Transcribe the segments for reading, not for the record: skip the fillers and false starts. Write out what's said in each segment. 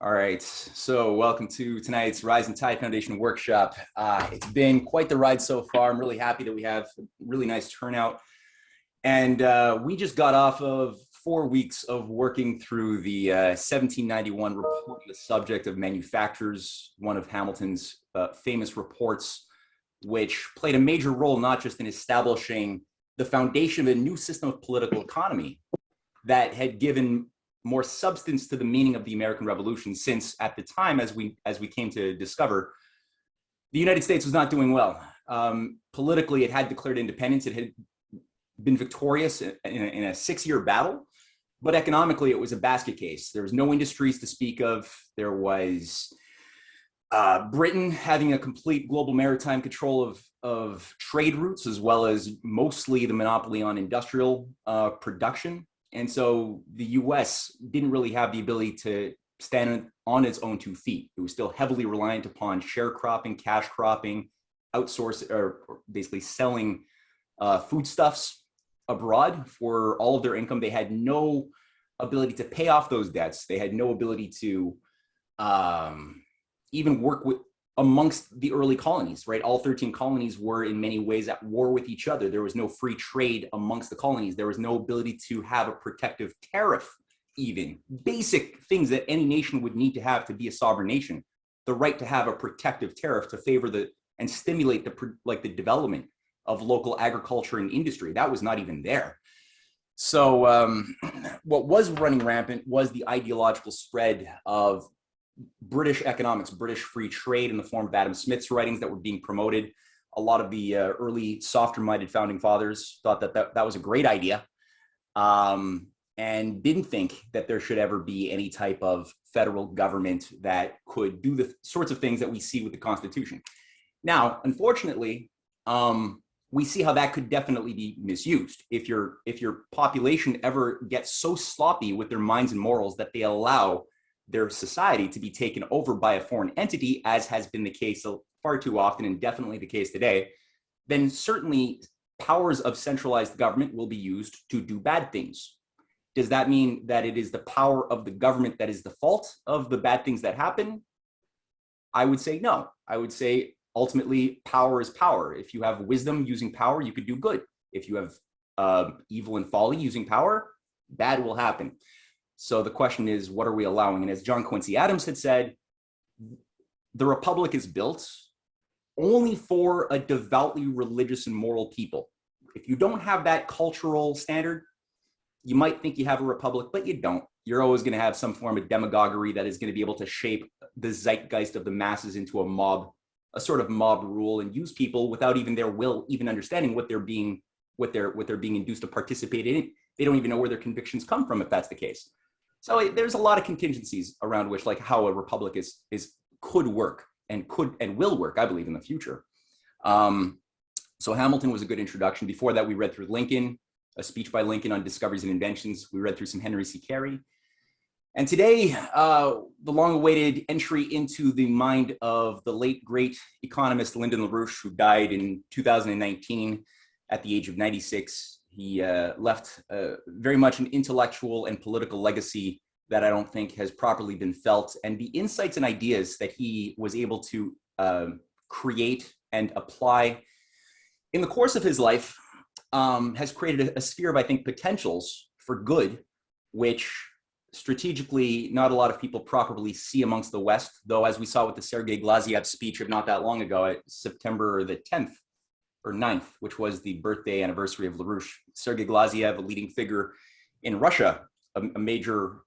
All right, so welcome to tonight's Rise and Tide Foundation workshop. It's been quite the ride so far. I'm really happy that we have a really nice turnout. And we just got off of 4 weeks of working through the 1791 report on the subject of manufactures, one of Hamilton's famous reports, which played a major role not just in establishing the foundation of a new system of political economy that had given more substance to the meaning of the American Revolution, since at the time, as we came to discover, the United States was not doing well. Politically, it had declared independence. It had been victorious in a 6-year battle, but economically, it was a basket case. There was no industries to speak of. There was Britain having a complete global maritime control of trade routes, as well as mostly the monopoly on industrial production. And so the US didn't really have the ability to stand on its own 2 feet. It was still heavily reliant upon sharecropping, cash cropping, outsourcing, or basically selling foodstuffs abroad for all of their income. They had no ability to pay off those debts. They had no ability to even work with amongst the early colonies, right? All 13 colonies were in many ways at war with each other. There was no free trade amongst the colonies. There was no ability to have a protective tariff, even basic things that any nation would need to have to be a sovereign nation. The right to have a protective tariff to favor and stimulate the development of local agriculture and industry. That was not even there. So what was running rampant was the ideological spread of British economics, British free trade in the form of Adam Smith's writings that were being promoted. A lot of the early softer-minded founding fathers thought that was a great idea, and didn't think that there should ever be any type of federal government that could do the sorts of things that we see with the Constitution. Now, unfortunately, we see how that could definitely be misused. If your population ever gets so sloppy with their minds and morals that they allow their society to be taken over by a foreign entity, as has been the case far too often and definitely the case today, then certainly powers of centralized government will be used to do bad things. Does that mean that it is the power of the government that is the fault of the bad things that happen? I would say no. I would say ultimately power is power. If you have wisdom using power, you could do good. If you have evil and folly using power, bad will happen. So the question is, what are we allowing? And as John Quincy Adams had said, the republic is built only for a devoutly religious and moral people. If you don't have that cultural standard, you might think you have a republic, but you don't. You're always going to have some form of demagoguery that is going to be able to shape the zeitgeist of the masses into a sort of mob rule, and use people without even their will, even understanding what they're being induced to participate in. They don't even know where their convictions come from if that's the case. So there's a lot of contingencies around which, like, how a republic could work and will work, I believe, in the future. So Hamilton was a good introduction. Before that, we read through Lincoln, a speech by Lincoln on discoveries and inventions. We read through some Henry C. Carey. And today, the long-awaited entry into the mind of the late, great economist Lyndon LaRouche, who died in 2019 at the age of 96. He left very much an intellectual and political legacy that I don't think has properly been felt. And the insights and ideas that he was able to create and apply in the course of his life has created a sphere of, I think, potentials for good, which strategically not a lot of people properly see amongst the West, though, as we saw with the Sergei Glaziev speech of not that long ago, September the 10th, or 9th, which was the birthday anniversary of LaRouche. Sergei Glaziev, a leading figure in Russia, a major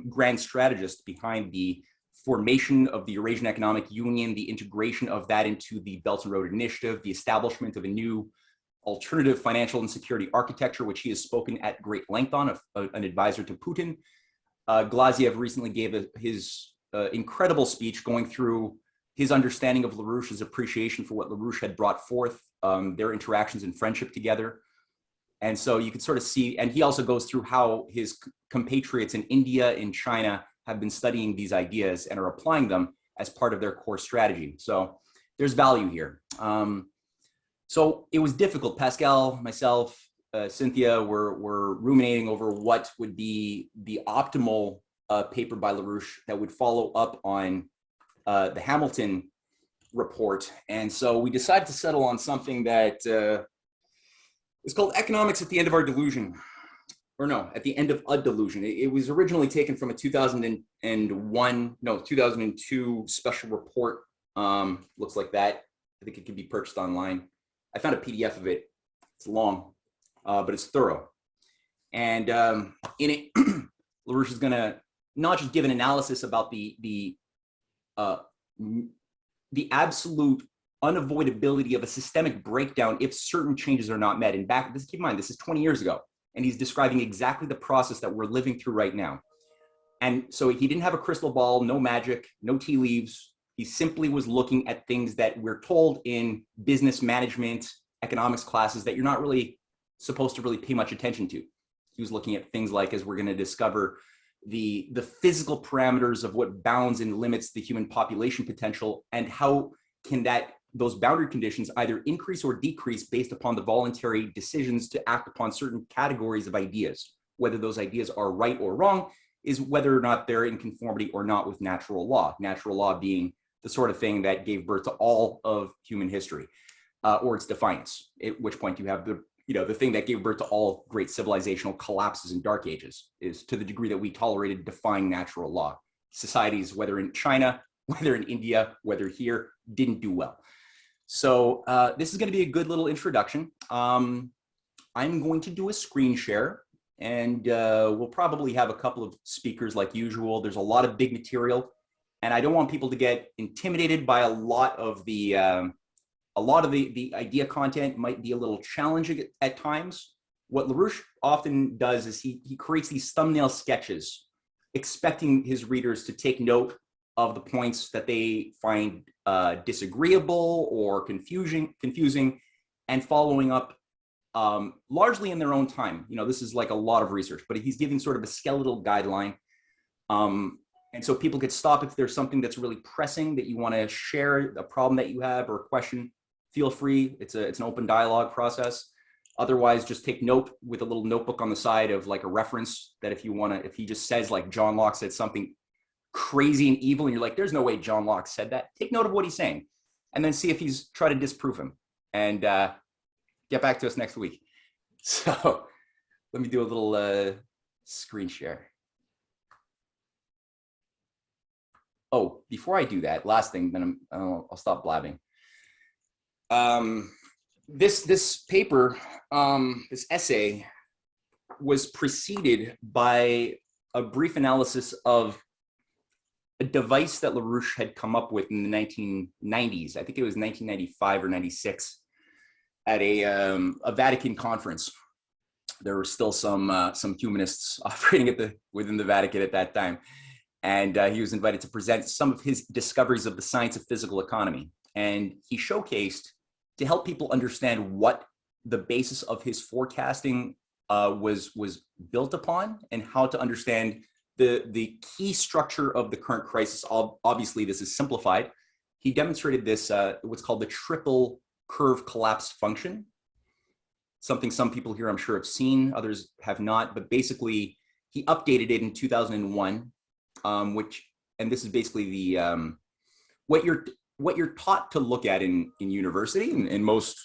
grand strategist behind the formation of the Eurasian Economic Union, the integration of that into the Belt and Road Initiative, the establishment of a new alternative financial and security architecture, which he has spoken at great length on, an advisor to Putin. Glaziev recently gave his incredible speech going through his understanding of LaRouche's appreciation for what LaRouche had brought forth, their interactions and friendship together. And so you could sort of see, and he also goes through how his compatriots in India and China have been studying these ideas and are applying them as part of their core strategy. So there's value here. So it was difficult. Pascal, myself, Cynthia were ruminating over what would be the optimal paper by LaRouche that would follow up on the Hamilton report. And so we decided to settle on something that is called Economics at the End of Our Delusion. Or no, at the end of a delusion. It was originally taken from a 2002 special report. Looks like that. I think it can be purchased online. I found a PDF of it. It's long, but it's thorough. And in it, LaRouche is going to not just give an analysis about the absolute unavoidability of a systemic breakdown if certain changes are not met. And keep in mind, this is 20 years ago. And he's describing exactly the process that we're living through right now. And so he didn't have a crystal ball, no magic, no tea leaves. He simply was looking at things that we're told in business management, economics classes that you're not really supposed to really pay much attention to. He was looking at things like, as we're going to discover, the physical parameters of what bounds and limits the human population potential, and how can those boundary conditions either increase or decrease based upon the voluntary decisions to act upon certain categories of ideas. Whether those ideas are right or wrong is whether or not they're in conformity or not with natural law. Natural law being the sort of thing that gave birth to all of human history, or its defiance, at which point you have the thing that gave birth to all great civilizational collapses in dark ages, is to the degree that we tolerated defying natural law. Societies, whether in China, whether in India, whether here, didn't do well. So this is going to be a good little introduction. I'm going to do a screen share, and we'll probably have a couple of speakers like usual. There's a lot of big material, and I don't want people to get intimidated by a lot of the idea content. Might be a little challenging at times. What LaRouche often does is he creates these thumbnail sketches, expecting his readers to take note of the points that they find disagreeable or confusing, and following up largely in their own time. This is like a lot of research, but he's giving sort of a skeletal guideline. And so people could stop if there's something that's really pressing that you want to share, a problem that you have or a question. Feel free. It's an open dialogue process. Otherwise, just take note with a little notebook on the side of like a reference that if he just says like John Locke said something crazy and evil, and you're like, there's no way John Locke said that. Take note of what he's saying, and then see if he's trying to disprove him, and get back to us next week. So let me do a little screen share. Oh, before I do that, last thing, then I'll stop blabbing. This paper, this essay, was preceded by a brief analysis of a device that LaRouche had come up with in the 1990s. I think it was 1995 or 96 at a Vatican conference. There were still some humanists operating within the Vatican at that time. And he was invited to present some of his discoveries of the science of physical economy. And he showcased, to help people understand what the basis of his forecasting was built upon, and how to understand the key structure of the current crisis. Obviously, this is simplified. He demonstrated this, what's called the triple curve collapse function. Something some people here I'm sure have seen, others have not, but basically he updated it in 2001, and this is basically the what you're taught to look at in university and in most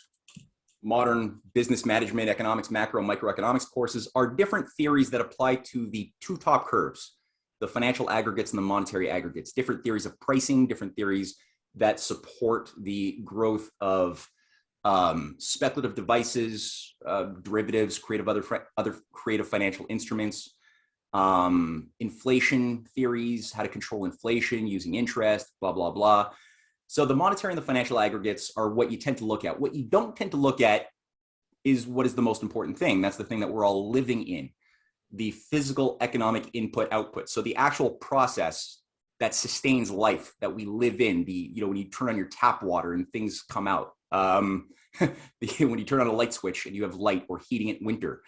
modern business management, economics, macro, microeconomics courses are different theories that apply to the two top curves, the financial aggregates and the monetary aggregates, different theories of pricing, different theories that support the growth of speculative devices, derivatives, other creative financial instruments, inflation theories, how to control inflation using interest, blah, blah, blah. So the monetary and the financial aggregates are what you tend to look at. What you don't tend to look at is what is the most important thing. That's the thing that we're all living in, the physical economic input output. So the actual process that sustains life that we live in, when you turn on your tap water and things come out, when you turn on a light switch and you have light or heating in winter,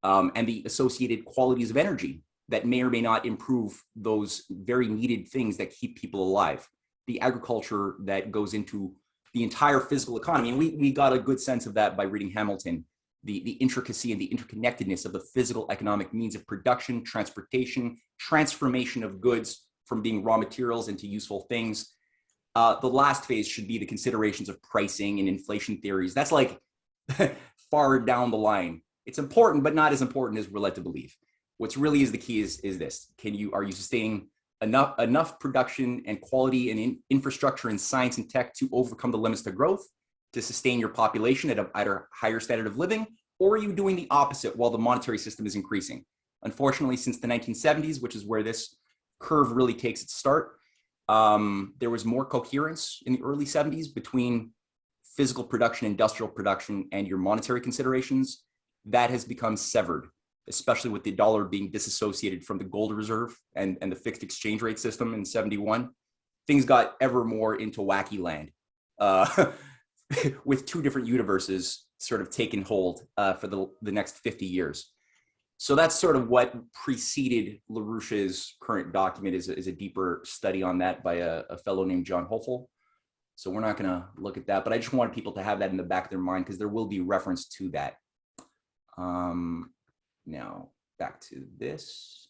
and the associated qualities of energy that may or may not improve those very needed things that keep people alive. The agriculture that goes into the entire physical economy. And we got a good sense of that by reading Hamilton, the intricacy and the interconnectedness of the physical economic means of production, transportation, transformation of goods from being raw materials into useful things. The last phase should be the considerations of pricing and inflation theories. That's like far down the line. It's important, but not as important as we're led to believe. What's really is the key is this: are you sustaining enough production and quality and infrastructure in science and tech to overcome the limits to growth, to sustain your population at a higher standard of living, or are you doing the opposite while the monetary system is increasing? Unfortunately, since the 1970s, which is where this curve really takes its start, there was more coherence in the early 70s between physical production, industrial production, and your monetary considerations. That has become severed, especially with the dollar being disassociated from the gold reserve and the fixed exchange rate system in 71. Things got ever more into wacky land, with two different universes sort of taking hold for the next 50 years. So that's sort of what preceded LaRouche's current document, is a deeper study on that by a fellow named John Hoeffel. So we're not going to look at that, but I just wanted people to have that in the back of their mind because there will be reference to that. Now back to this.